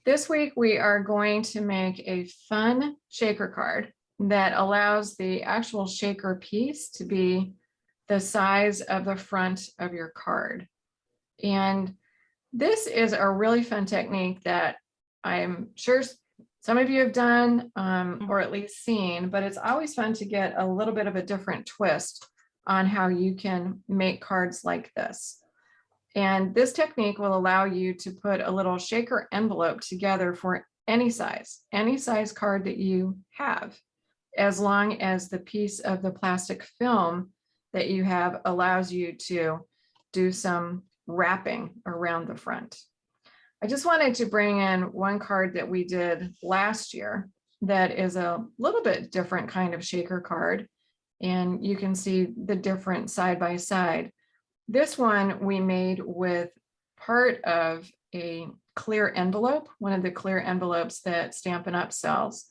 This week we are going to make a fun shaker card that allows the actual shaker piece to be the size of the front of your card. And this is a really fun technique that I'm sure some of you have done or at least seen, but it's always fun to get a little bit of a different twist on how you can make cards like this. And this technique will allow you to put a little shaker envelope together for any size card that you have, as long as the piece of the plastic film that you have allows you to do some wrapping around the front. I just wanted to bring in one card that we did last year that is a little bit different kind of shaker card, and you can see the different side by side. This one we made with part of a clear envelope, one of the clear envelopes that Stampin' Up! Sells.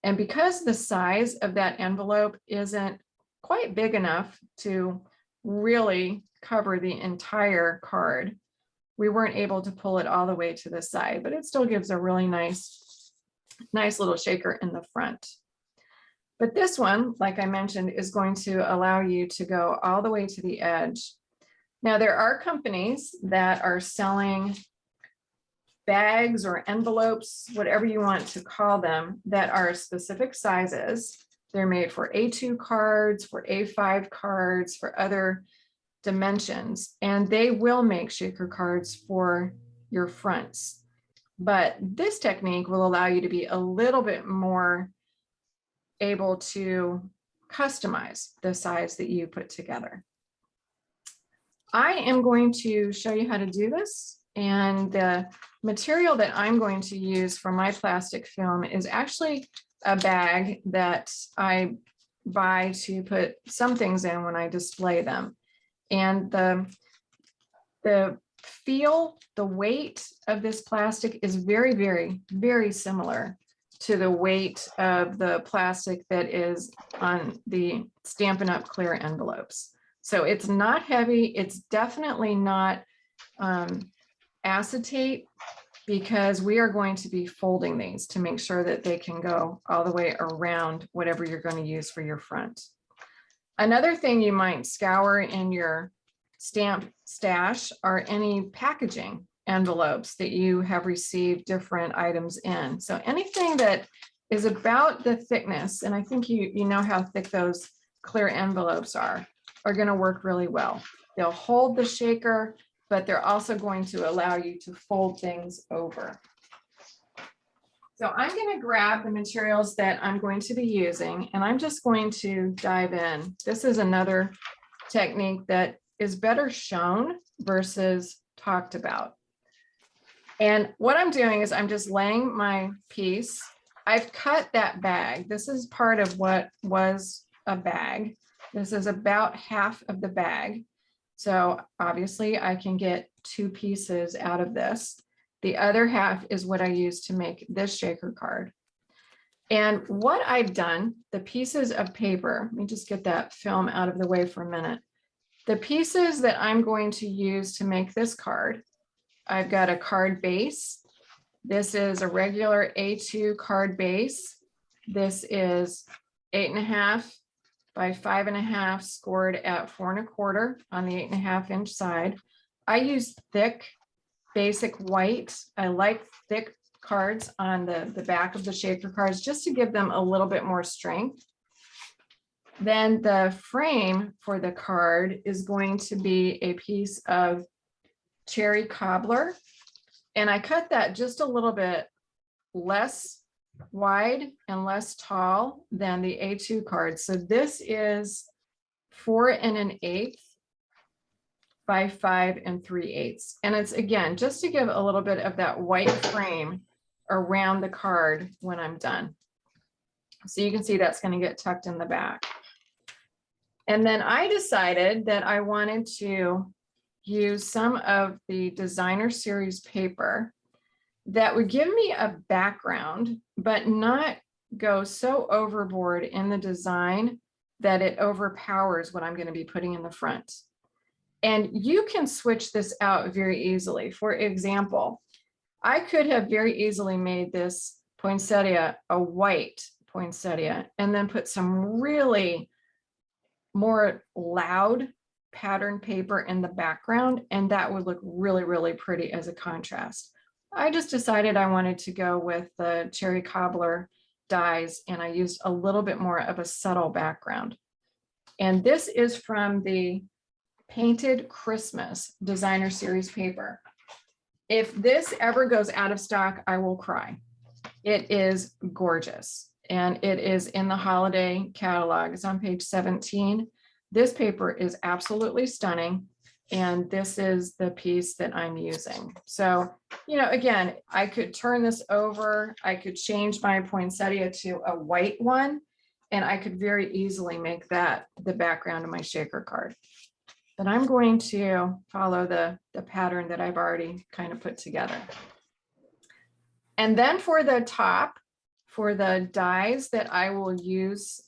And because the size of that envelope isn't quite big enough to really cover the entire card, we weren't able to pull it all the way to the side, but it still gives a really nice little shaker in the front. But this one, like I mentioned, is going to allow you to go all the way to the edge. Now, there are companies that are selling bags or envelopes, whatever you want to call them, that are specific sizes. They're made for A2 cards, for A5 cards, for other dimensions, and they will make shaker cards for your fronts. But this technique will allow you to be a little bit more able to customize the size that you put together. I am going to show you how to do this, and the material that I'm going to use for my plastic film is actually a bag that I buy to put some things in when I display them. And the feel, the weight of this plastic is very, very, very similar to the weight of the plastic that is on the Stampin' Up! Clear envelopes. So it's not heavy. It's definitely not acetate, because we are going to be folding these to make sure that they can go all the way around whatever you're going to use for your front. Another thing you might scour in your stamp stash are any packaging envelopes that you have received different items in. So anything that is about the thickness, and I think you know how thick those clear envelopes are going to work really well. They'll hold the shaker, but they're also going to allow you to fold things over. So I'm going to grab the materials that I'm going to be using, and I'm just going to dive in. This is another technique that is better shown versus talked about. And what I'm doing is I'm just laying my piece. I've cut that bag. This is part of what was a bag. This is about half of the bag. So obviously I can get 2 pieces out of this. The other half is what I use to make this shaker card. And what I've done, the pieces of paper, let me just get that film out of the way for a minute. The pieces that I'm going to use to make this card, I've got a card base. This is a regular A2 card base. This is 8.5 by 5.5 scored at 4 1/4 on the 8.5 inch side. I use thick, basic white. I like thick cards on the back of the shaker cards just to give them a little bit more strength. Then the frame for the card is going to be a piece of cherry cobbler. And I cut that just a little bit less wide and less tall than the A2 card. So this is 4 1/8 by 5 3/8. And it's, again, just to give a little bit of that white frame around the card when I'm done. So you can see that's going to get tucked in the back. And then I decided that I wanted to use some of the designer series paper that would give me a background, but not go so overboard in the design that it overpowers what I'm going to be putting in the front. And you can switch this out very easily. For example, I could have very easily made this poinsettia a white poinsettia and then put some really more loud pattern paper in the background, and that would look really, really pretty as a contrast. I just decided I wanted to go with the cherry cobbler dies, and I used a little bit more of a subtle background. And this is from the Painted Christmas Designer Series paper. If this ever goes out of stock, I will cry. It is gorgeous, and it is in the holiday catalog. It's on page 17. This paper is absolutely stunning, and this is the piece that I'm using. So, you know, again, I could turn this over. I could change my poinsettia to a white one, and I could very easily make that the background of my shaker card. But I'm going to follow the pattern that I've already kind of put together. And then for the top, for the dies that I will use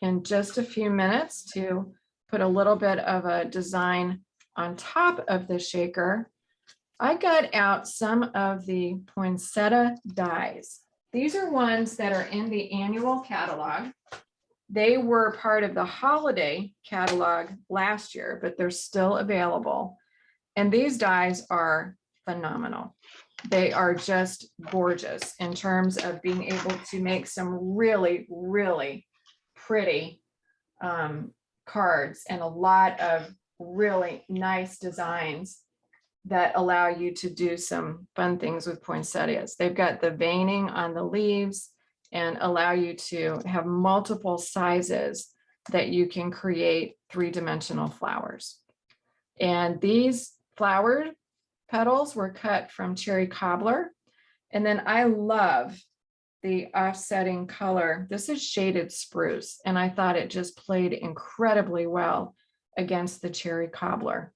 in just a few minutes to put a little bit of a design on top of the shaker, I got out some of the poinsettia dies. These are ones that are in the annual catalog. They were part of the holiday catalog last year, but they're still available. And these dies are phenomenal. They are just gorgeous in terms of being able to make some really, really pretty cards and a lot of really nice designs that allow you to do some fun things with poinsettias. They've got the veining on the leaves and allow you to have multiple sizes that you can create three-dimensional flowers. And these flower petals were cut from cherry cobbler. And then I love the offsetting color. This is shaded spruce, and I thought it just played incredibly well against the cherry cobbler.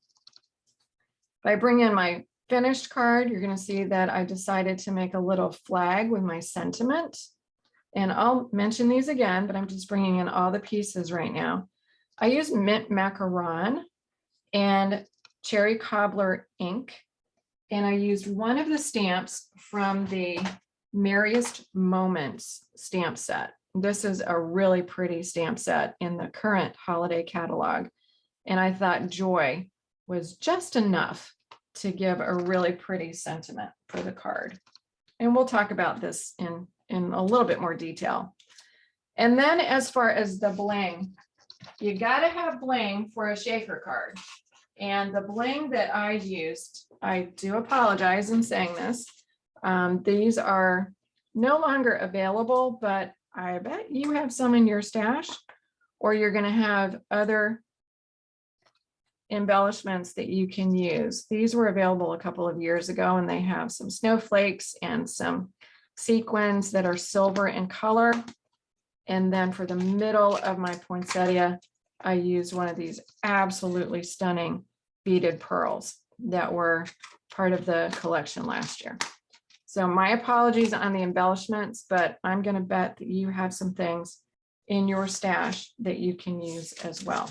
If I bring in my finished card, you're going to see that I decided to make a little flag with my sentiment. And I'll mention these again, but I'm just bringing in all the pieces right now. I used mint macaron and cherry cobbler ink, and I used one of the stamps from the Merriest Moments stamp set. This is a really pretty stamp set in the current holiday catalog, and I thought joy was just enough to give a really pretty sentiment for the card. And we'll talk about this in a little bit more detail. And then as far as the bling, you got to have bling for a shaker card. And the bling that I used, I do apologize in saying this, these are no longer available, but I bet you have some in your stash, or you're going to have other embellishments that you can use. These were available a couple of years ago, and they have some snowflakes and some sequins that are silver in color. And then for the middle of my poinsettia, I used one of these absolutely stunning beaded pearls that were part of the collection last year. So my apologies on the embellishments, but I'm going to bet that you have some things in your stash that you can use as well.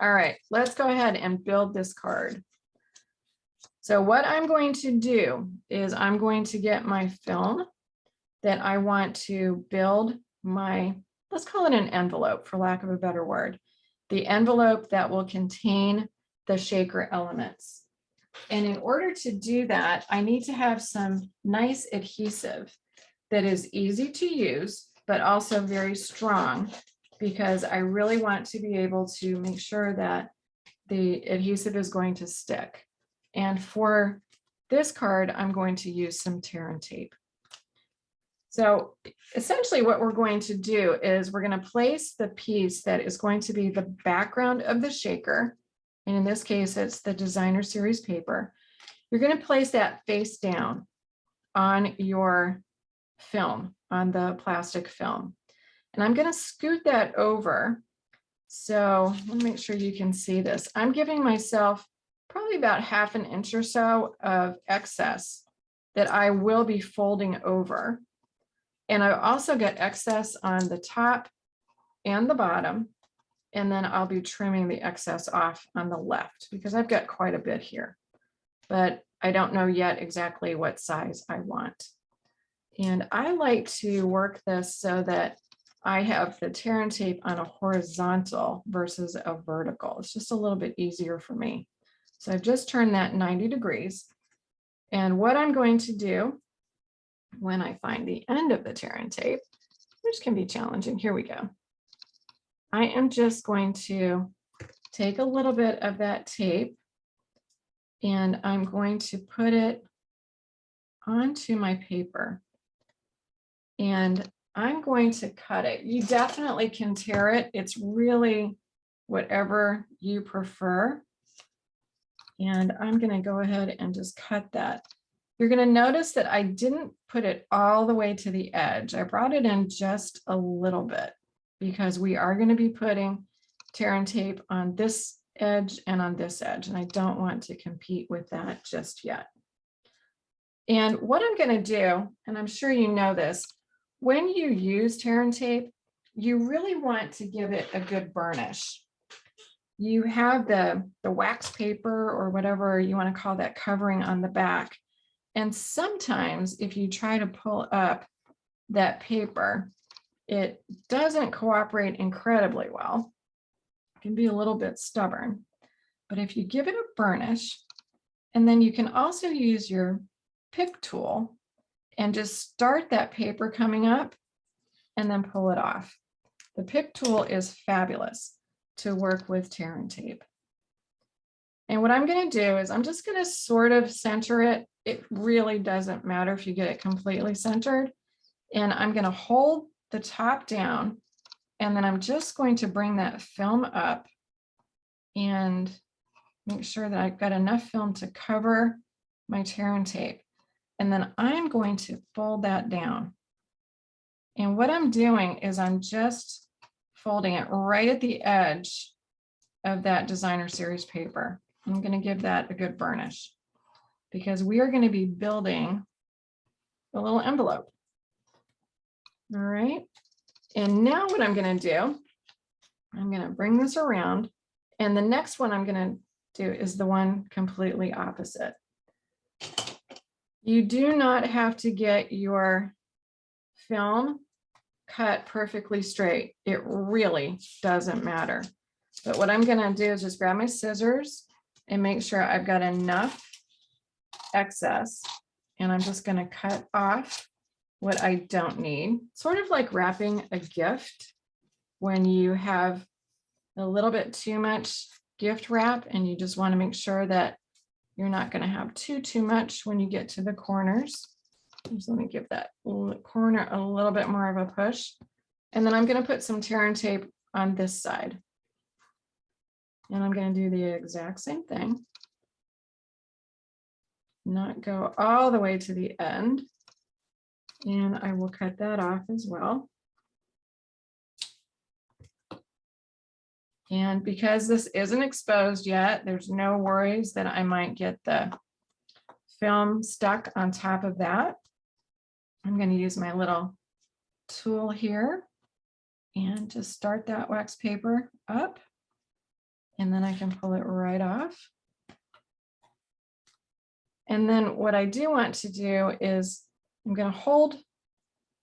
All right, let's go ahead and build this card. So what I'm going to do is I'm going to get my film that I want to build my, let's call it an envelope for lack of a better word, the envelope that will contain the shaker elements. And in order to do that, I need to have some nice adhesive that is easy to use, but also very strong, because I really want to be able to make sure that the adhesive is going to stick. And for this card, I'm going to use some tear and tape. So essentially what we're going to do is we're going to place the piece that is going to be the background of the shaker. And in this case, it's the Designer Series paper. You're going to place that face down on your film, on the plastic film. And I'm going to scoot that over. So let me make sure you can see this. I'm giving myself probably about ½ an inch or so of excess that I will be folding over. And I also get excess on the top and the bottom. And then I'll be trimming the excess off on the left because I've got quite a bit here. but I don't know yet exactly what size I want. And I like to work this so that I have the tear and tape on a horizontal versus a vertical. It's just a little bit easier for me. So I've just turned that 90 degrees. And what I'm going to do when I find the end of the tear and tape, which can be challenging, here we go. I am just going to take a little bit of that tape and I'm going to put it onto my paper. And I'm going to cut it. You definitely can tear it. It's really whatever you prefer. And I'm going to go ahead and just cut that. You're going to notice that I didn't put it all the way to the edge. I brought it in just a little bit because we are going to be putting tear and tape on this edge and on this edge. And I don't want to compete with that just yet. And what I'm going to do, and I'm sure you know this, when you use tear and tape, you really want to give it a good burnish. You have the wax paper or whatever you want to call that covering on the back. And sometimes if you try to pull up that paper, it doesn't cooperate incredibly well. It can be a little bit stubborn. But if you give it a burnish, and then you can also use your pick tool and just start that paper coming up and then pull it off. The pick tool is fabulous to work with tear and tape. And what I'm going to do is I'm just going to sort of center it. It really doesn't matter if you get it completely centered. And I'm going to hold the top down and then I'm just going to bring that film up and make sure that I've got enough film to cover my tear and tape. And then I'm going to fold that down. And what I'm doing is I'm just folding it right at the edge of that designer series paper. I'm going to give that a good burnish because we are going to be building a little envelope. All right. And now what I'm going to do, I'm going to bring this around. And the next one I'm going to do is the one completely opposite. You do not have to get your film cut perfectly straight. It really doesn't matter. But what I'm going to do is just grab my scissors and make sure I've got enough excess. And I'm just going to cut off what I don't need. Sort of like wrapping a gift when you have a little bit too much gift wrap and you just want to make sure that you're not going to have too much when you get to the corners. Just let me give that corner a little bit more of a push. And then I'm going to put some tear and tape on this side. And I'm going to do the exact same thing. Not go all the way to the end. And I will cut that off as well. And because this isn't exposed yet, there's no worries that I might get the film stuck on top of that. I'm going to use my little tool here and just start that wax paper up. And then I can pull it right off. And then what I do want to do is I'm going to hold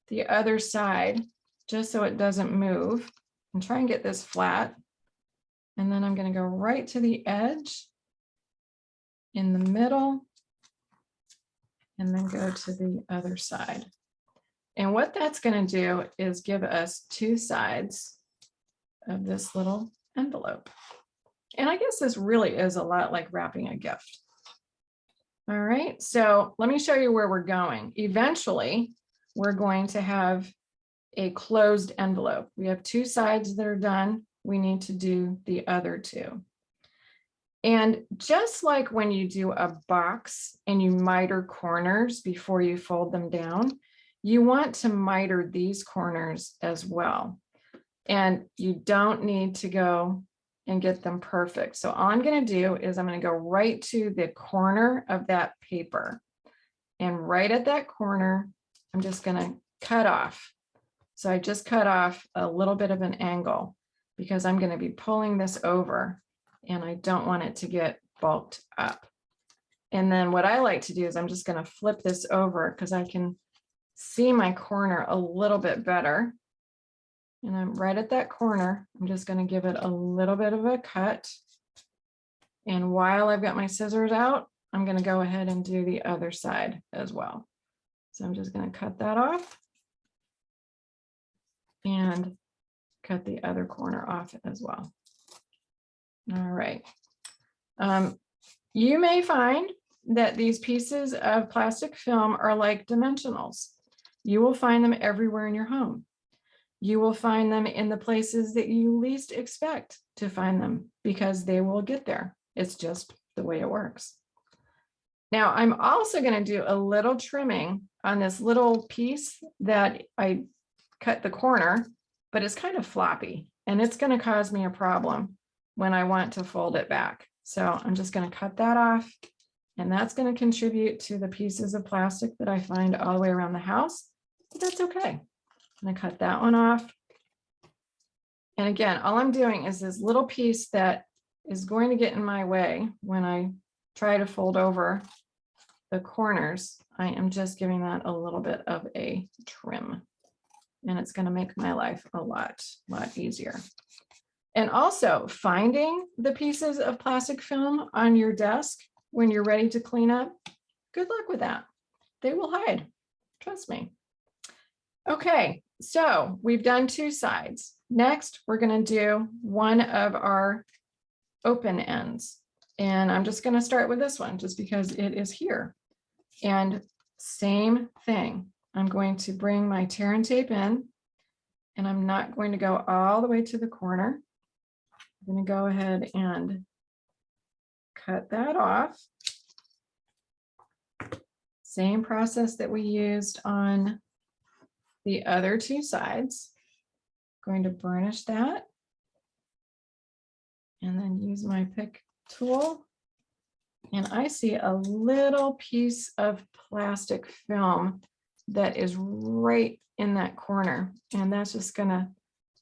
the other side just so it doesn't move and try and get this flat. And then I'm going to go right to the edge in the middle and then go to the other side. And what that's going to do is give us two sides of this little envelope. And I guess this really is a lot like wrapping a gift. All right, so let me show you where we're going. Eventually, we're going to have a closed envelope. We have two sides that are done. We need to do the other two. And just like when you do a box and you miter corners before you fold them down, you want to miter these corners as well. And you don't need to go and get them perfect. So all I'm going to do is I'm going to go right to the corner of that paper. And right at that corner, I'm just going to cut off. So I just cut off a little bit of an angle because I'm going to be pulling this over and I don't want it to get bulked up. And then what I like to do is I'm just going to flip this over because I can see my corner a little bit better. And I'm right at that corner. I'm just going to give it a little bit of a cut. And while I've got my scissors out, I'm going to go ahead and do the other side as well. So I'm just going to cut that off and cut the other corner off as well. All right. You may find that these pieces of plastic film are like dimensionals. You will find them everywhere in your home. You will find them in the places that you least expect to find them because they will get there. It's just the way it works. Now, I'm also going to do a little trimming on this little piece that I cut the corner, but it's kind of floppy and it's going to cause me a problem when I want to fold it back. So I'm just going to cut that off, and that's going to contribute to the pieces of plastic that I find all the way around the house, but that's okay. I'm going to cut that one off. And again, all I'm doing is this little piece that is going to get in my way when I try to fold over the corners. I am just giving that a little bit of a trim, and it's going to make my life a lot easier. And also finding the pieces of plastic film on your desk when you're ready to clean up, good luck with that. They will hide, trust me. Okay, so we've done two sides. Next, we're going to do one of our open ends. And I'm just going to start with this one just because it is here. And same thing. I'm going to bring my tear and tape in, and I'm not going to go all the way to the corner. I'm going to go ahead and cut that off. Same process that we used on the other two sides. Going to burnish that and then use my pick tool. And I see a little piece of plastic film that is right in that corner, and that's just going to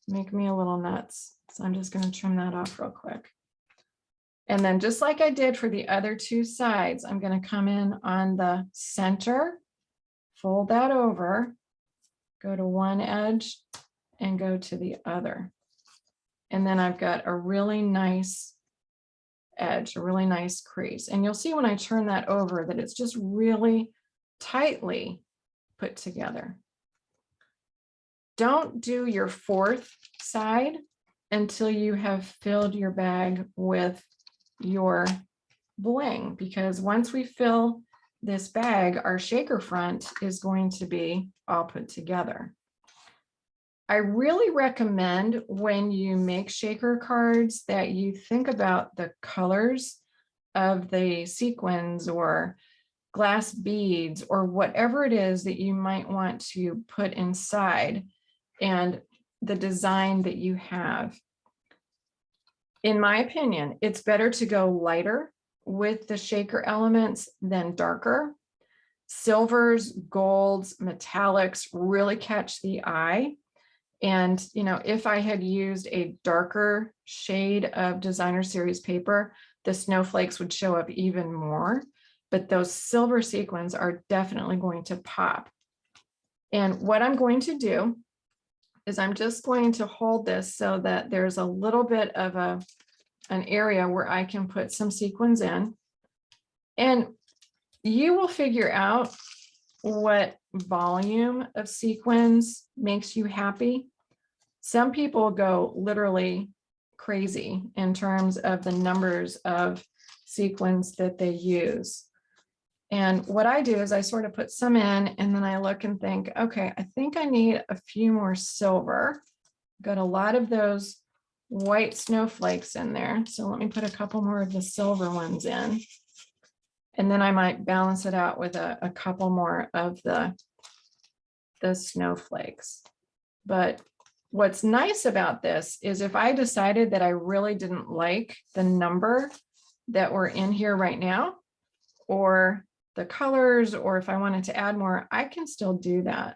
make me a little nuts. So I'm just going to trim that off real quick. And then just like I did for the other two sides, I'm going to come in on the center, fold that over, go to one edge and go to the other. And then I've got a really nice edge, a really nice crease. And you'll see when I turn that over that it's just really tightly put together. Don't do your fourth side until you have filled your bag with your bling, because once we fill this bag, our shaker front is going to be all put together. I really recommend when you make shaker cards that you think about the colors of the sequins or glass beads or whatever it is that you might want to put inside and the design that you have. In my opinion, it's better to go lighter with the shaker elements than darker. Silvers, golds, metallics really catch the eye. And, you know, if I had used a darker shade of designer series paper, the snowflakes would show up even more. But those silver sequins are definitely going to pop. And what I'm going to do is I'm just going to hold this so that there's a little bit of an area where I can put some sequins in. And you will figure out what volume of sequins makes you happy. Some people go literally crazy in terms of the numbers of sequins that they use. And what I do is I sort of put some in and then I look and think, okay, I think I need a few more silver. Got a lot of those white snowflakes in there. So let me put a couple more of the silver ones in. And then I might balance it out with a couple more of the snowflakes. But what's nice about this is if I decided that I really didn't like the number that we're in here right now, or the colors, or if I wanted to add more, I can still do that.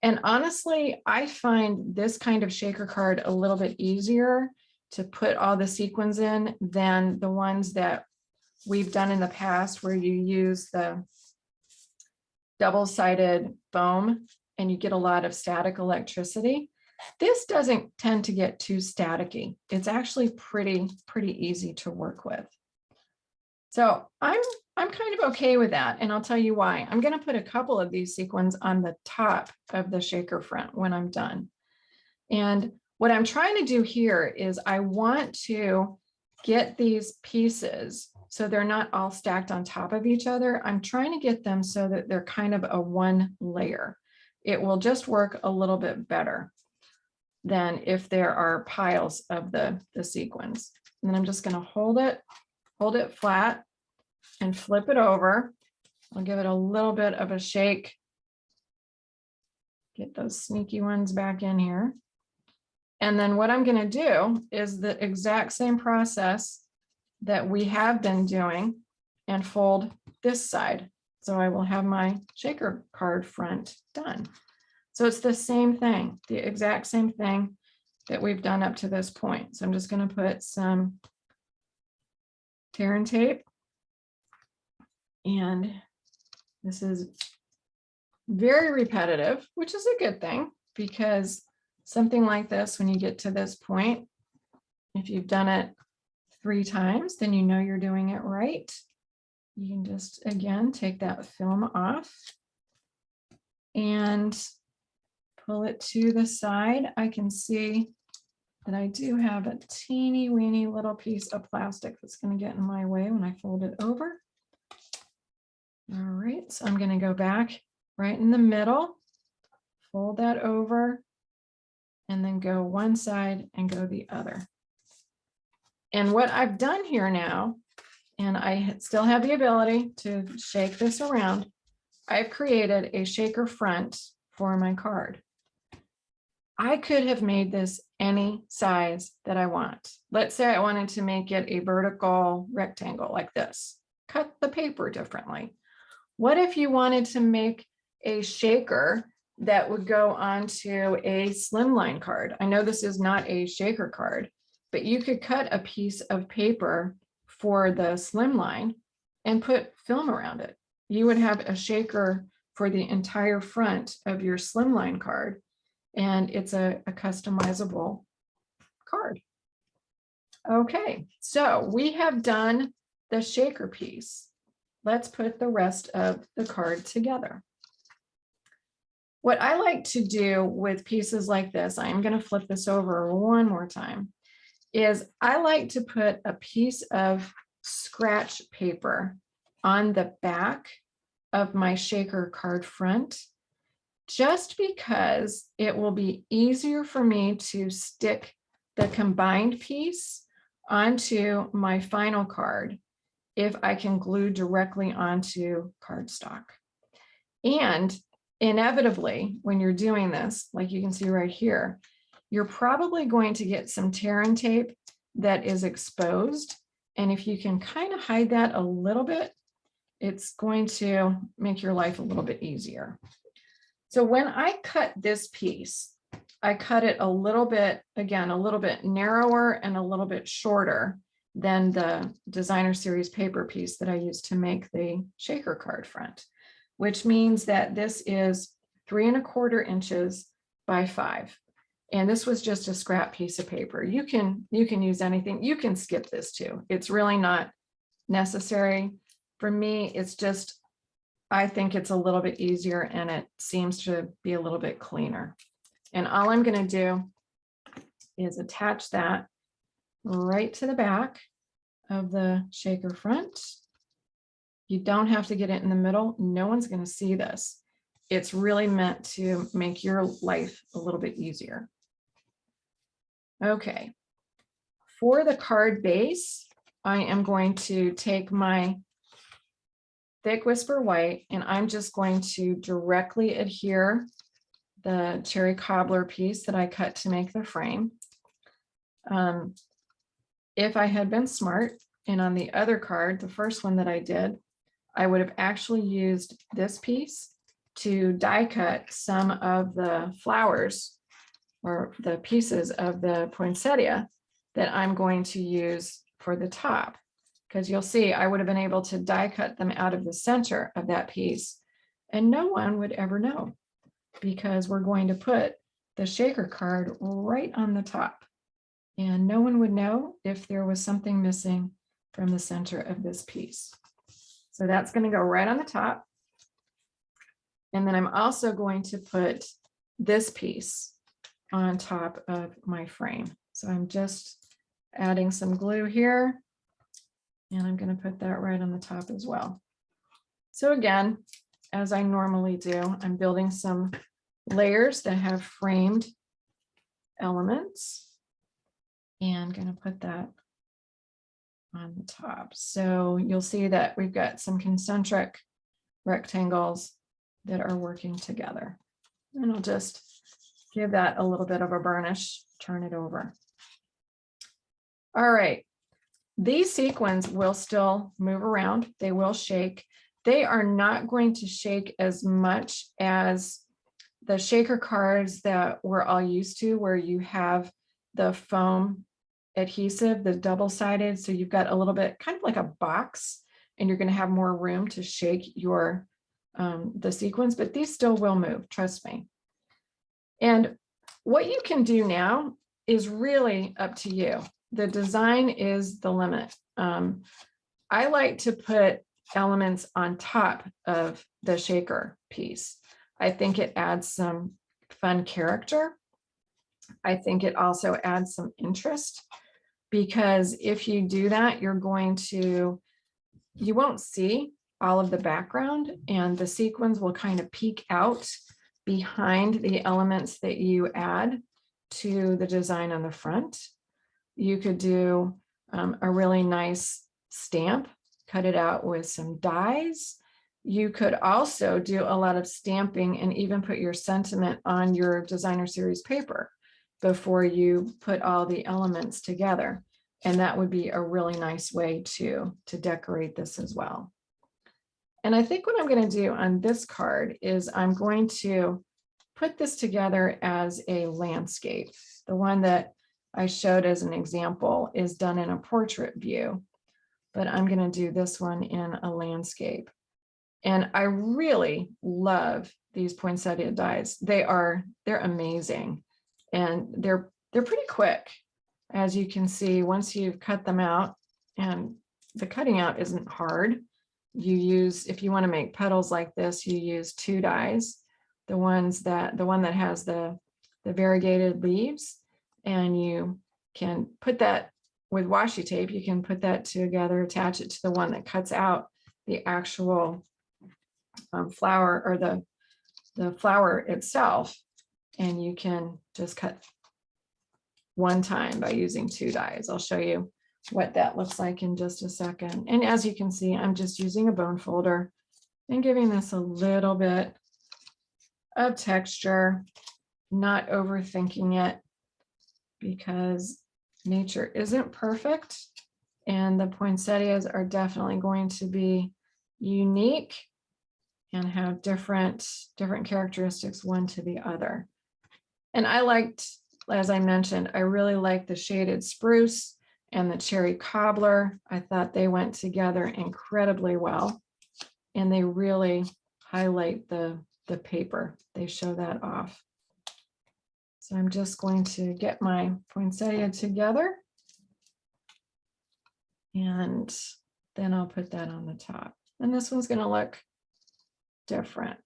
And honestly, I find this kind of shaker card a little bit easier to put all the sequins in than the ones that we've done in the past where you use the double-sided foam and you get a lot of static electricity. This doesn't tend to get too staticky. It's actually pretty easy to work with. So I'm kind of okay with that, and I'll tell you why. I'm going to put a couple of these sequins on the top of the shaker front when I'm done. And what I'm trying to do here is I want to get these pieces so they're not all stacked on top of each other. I'm trying to get them so that they're kind of a one layer. It will just work a little bit better than if there are piles of the sequins. And then I'm just going to hold it flat and flip it over. I'll give it a little bit of a shake. Get those sneaky ones back in here. And then what I'm going to do is the exact same process that we have been doing and fold this side. So I will have my shaker card front done. So it's the same thing, the exact same thing that we've done up to this point. So I'm just going to put some tear and tape. And this is very repetitive, which is a good thing, because something like this, when you get to this point, if you've done it 3 times, then you know you're doing it right. You can just, again, take that film off and pull it to the side. I can see that I do have a teeny weeny little piece of plastic that's going to get in my way when I fold it over. All right, so I'm going to go back right in the middle, fold that over, and then go one side and go the other. And what I've done here now, and I still have the ability to shake this around, I've created a shaker front for my card. I could have made this any size that I want. Let's say I wanted to make it a vertical rectangle like this. Cut the paper differently. What if you wanted to make a shaker that would go onto a slimline card? I know this is not a shaker card, but you could cut a piece of paper for the slimline and put film around it. You would have a shaker for the entire front of your slimline card, and it's a customizable card. Okay, so we have done the shaker piece. Let's put the rest of the card together. What I like to do with pieces like this, I'm going to flip this over one more time, is I like to put a piece of scratch paper on the back of my shaker card front, just because it will be easier for me to stick the combined piece onto my final card if I can glue directly onto cardstock. And inevitably, when you're doing this, like you can see right here, you're probably going to get some tear and tape that is exposed. And if you can kind of hide that a little bit, it's going to make your life a little bit easier. So when I cut this piece, I cut it a little bit, again, a little bit narrower and a little bit shorter than the designer series paper piece that I used to make the shaker card front, which means that this is 3¼ inches by 5. And this was just a scrap piece of paper. You can use anything. You can skip this too. It's really not necessary. For me, it's just, I think it's a little bit easier and it seems to be a little bit cleaner. And all I'm going to do is attach that right to the back of the shaker front. You don't have to get it in the middle. No one's going to see this. It's really meant to make your life a little bit easier. Okay. For the card base, I am going to take my thick whisper white and I'm just going to directly adhere the cherry cobbler piece that I cut to make the frame. If I had been smart, and on the other card, the first one that I did, I would have actually used this piece to die cut some of the flowers or the pieces of the poinsettia that I'm going to use for the top, because you'll see I would have been able to die cut them out of the center of that piece, and no one would ever know, because we're going to put the shaker card right on the top, and no one would know if there was something missing from the center of this piece. So that's going to go right on the top. And then I'm also going to put this piece on top of my frame. So I'm just adding some glue here, and I'm going to put that right on the top as well. So again, as I normally do, I'm building some layers that have framed elements, and going to put that on the top. So you'll see that we've got some concentric rectangles that are working together. And I'll just give that a little bit of a burnish, turn it over. All right, these sequins will still move around. They will shake. They are not going to shake as much as the shaker cards that we're all used to, where you have the foam adhesive, the double-sided. So you've got a little bit kind of like a box, and you're going to have more room to shake your the sequins, but these still will move, trust me. And what you can do now is really up to you. The design is the limit. I like to put elements on top of the shaker piece. I think it adds some fun character. I think it also adds some interest, because if you do that, you won't see all of the background, and the sequins will kind of peek out behind the elements that you add to the design on the front. You could do a really nice stamp, cut it out with some dies. You could also do a lot of stamping and even put your sentiment on your designer series paper before you put all the elements together. And that would be a really nice way to decorate this as well. And I think what I'm going to do on this card is I'm going to put this together as a landscape. The one that I showed as an example is done in a portrait view, but I'm going to do this one in a landscape. And I really love these poinsettia dies. They're amazing, and they're pretty quick. As you can see, once you've cut them out, and the cutting out isn't hard. You use, if you want to make petals like this, you use 2 dies, the one that has the variegated leaves, and you can put that with washi tape. You can put that together, attach it to the one that cuts out the actual flower, or the flower itself, and you can just cut one time by using 2 dies. I'll show you what that looks like in just a second. And as you can see, I'm just using a bone folder and giving this a little bit of texture, not overthinking it, because nature isn't perfect, and the poinsettias are definitely going to be unique and have different characteristics one to the other. And I liked, as I mentioned, I really like the shaded spruce and the cherry cobbler. I thought they went together incredibly well, and they really highlight the paper. They show that off. So I'm just going to get my poinsettia together, and then I'll put that on the top. And this one's going to look different.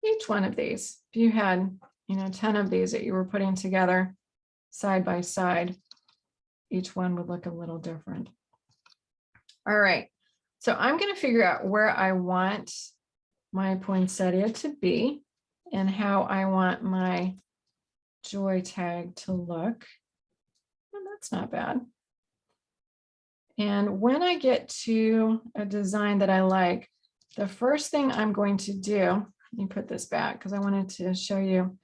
Each one of these, if you had 10 of these that you were putting together side by side, each one would look a little different. All right, so I'm going to figure out where I want my poinsettia to be and how I want my joy tag to look. And that's not bad. And when I get to a design that I like, the first thing I'm going to do, let me put this back because I wanted to show you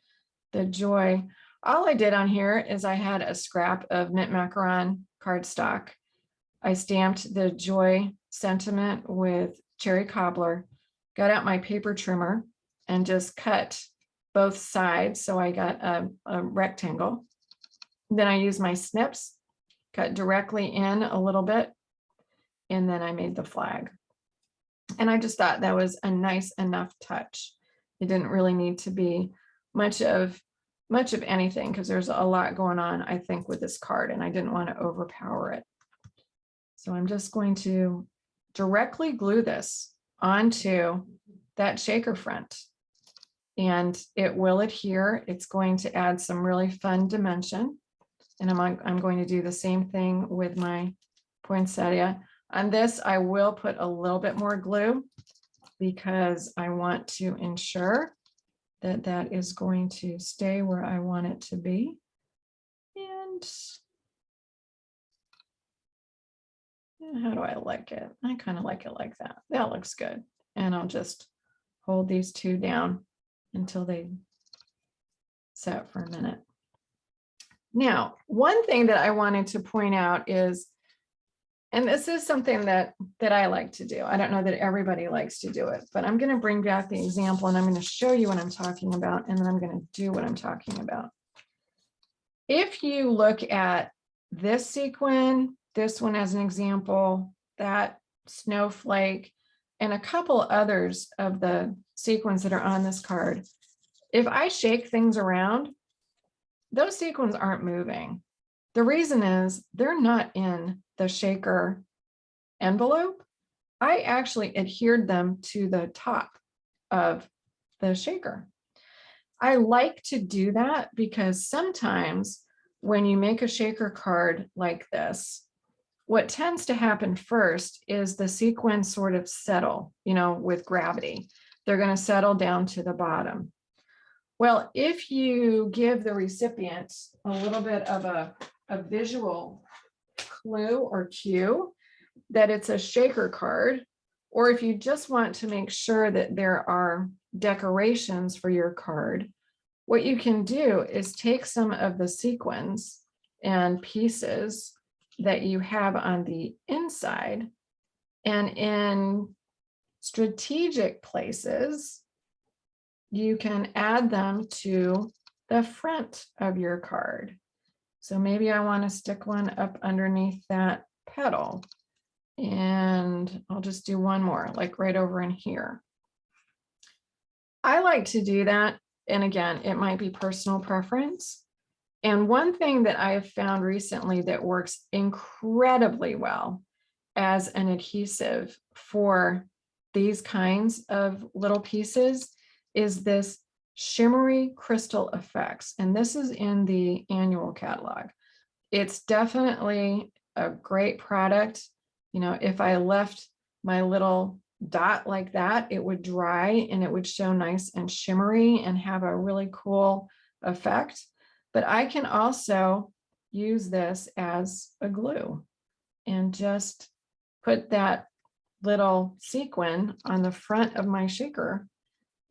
the joy. All I did on here is I had a scrap of mint macaron cardstock. I stamped the joy sentiment with cherry cobbler, got out my paper trimmer, and just cut both sides. So I got a rectangle. Then I used my snips, cut directly in a little bit, and then I made the flag. And I just thought that was a nice enough touch. It didn't really need to be much of anything, because there's a lot going on, I think, with this card, and I didn't want to overpower it. So I'm just going to directly glue this onto that shaker front, and it will adhere. It's going to add some really fun dimension. And I'm going to do the same thing with my poinsettia. On this, I will put a little bit more glue because I want to ensure that that is going to stay where I want it to be. And how do I like it? I kind of like it like that. That looks good. And I'll just hold these two down until they set for a minute. Now, one thing that I wanted to point out is, and this is something that I like to do. I don't know that everybody likes to do it, but I'm going to bring back the example and I'm going to show you what I'm talking about, and then I'm going to do what I'm talking about. If you look at this sequin, this one as an example, that snowflake, and a couple others of the sequins that are on this card, if I shake things around, those sequins aren't moving. The reason is they're not in the shaker envelope. I actually adhered them to the top of the shaker. I like to do that because sometimes when you make a shaker card like this, what tends to happen first is the sequins sort of settle, with gravity. They're going to settle down to the bottom. Well, if you give the recipient a little bit of a visual clue or cue that it's a shaker card, or if you just want to make sure that there are decorations for your card, what you can do is take some of the sequins and pieces that you have on the inside, and in strategic places, you can add them to the front of your card. So maybe I want to stick one up underneath that petal, and I'll just do one more, like right over in here. I like to do that. And again, it might be personal preference. And one thing that I have found recently that works incredibly well as an adhesive for these kinds of little pieces is this Shimmery Crystal Effects. And this is in the annual catalog. It's definitely a great product. If I left my little dot like that, it would dry and it would show nice and shimmery and have a really cool effect. But I can also use this as a glue and just put that little sequin on the front of my shaker,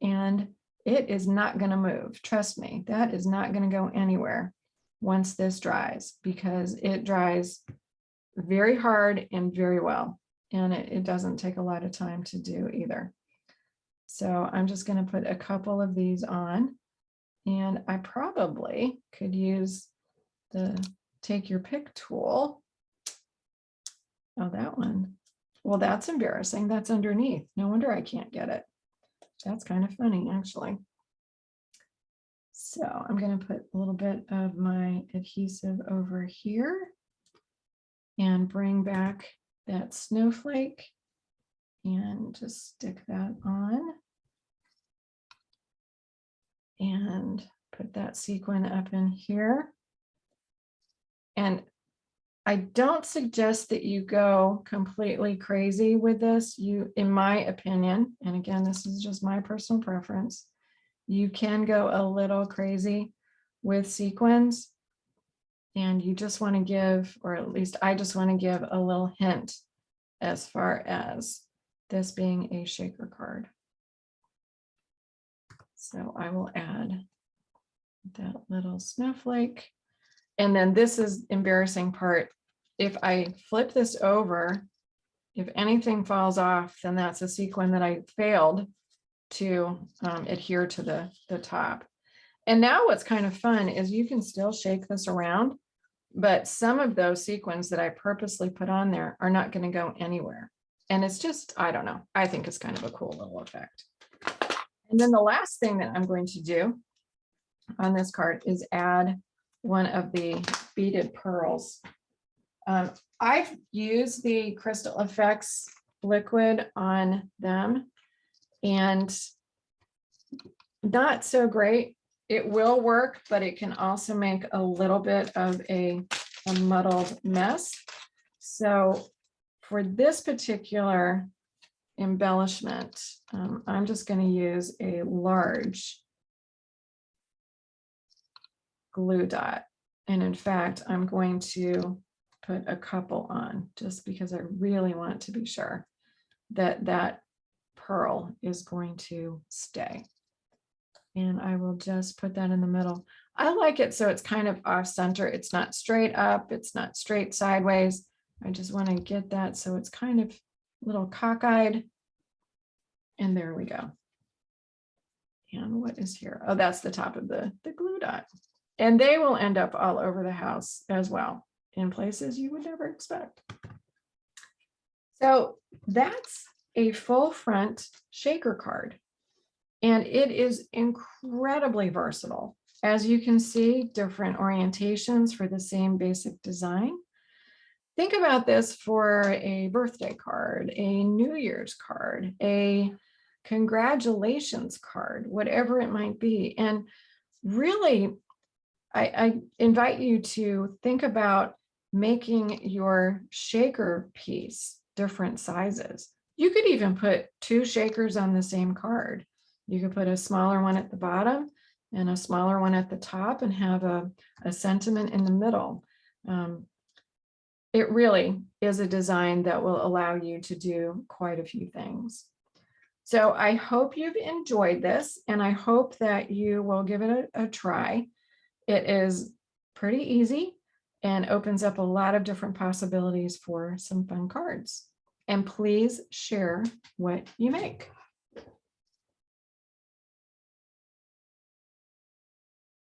and it is not going to move. Trust me, that is not going to go anywhere once this dries, because it dries very hard and very well. And it doesn't take a lot of time to do either. So I'm just going to put a couple of these on, and I probably could use the take your pick tool. Oh, that one. Well, that's embarrassing. That's underneath. No wonder I can't get it. That's kind of funny, actually. So I'm going to put a little bit of my adhesive over here and bring back that snowflake and just stick that on and put that sequin up in here. And I don't suggest that you go completely crazy with this. In my opinion, and again, this is just my personal preference, you can go a little crazy with sequins, and you just want to give, or at least I just want to give a little hint as far as this being a shaker card. So I will add that little snowflake. And then this is embarrassing part. If I flip this over, if anything falls off, then that's a sequin that I failed to adhere to the top. And now what's kind of fun is you can still shake this around But some of those sequins that I purposely put on there are not going to go anywhere. And it's just, I don't know. I think it's kind of a cool little effect. And then the last thing that I'm going to do on this card is add one of the beaded pearls. I've used the Crystal Effects liquid on them and not so great. It will work, but it can also make a little bit of a muddled mess. So for this particular embellishment, I'm just going to use a large glue dot. And in fact, I'm going to put a couple on just because I really want to be sure that that pearl is going to stay. And I will just put that in the middle. I like it so it's kind of off center. It's not straight up. It's not straight sideways. I just want to get that so it's kind of a little cockeyed. And there we go. And what is here? Oh, that's the top of the glue dot. And they will end up all over the house as well, in places you would never expect. So that's a full front shaker card. And it is incredibly versatile. As you can see, different orientations for the same basic design. Think about this for a birthday card, a New Year's card, a congratulations card, whatever it might be. And really, I invite you to think about making your shaker piece different sizes. You could even put 2 shakers on the same card. You could put a smaller one at the bottom and a smaller one at the top and have a sentiment in the middle. It really is a design that will allow you to do quite a few things. So I hope you've enjoyed this, and I hope that you will give it a try. It is pretty easy and opens up a lot of different possibilities for some fun cards. And please share what you make.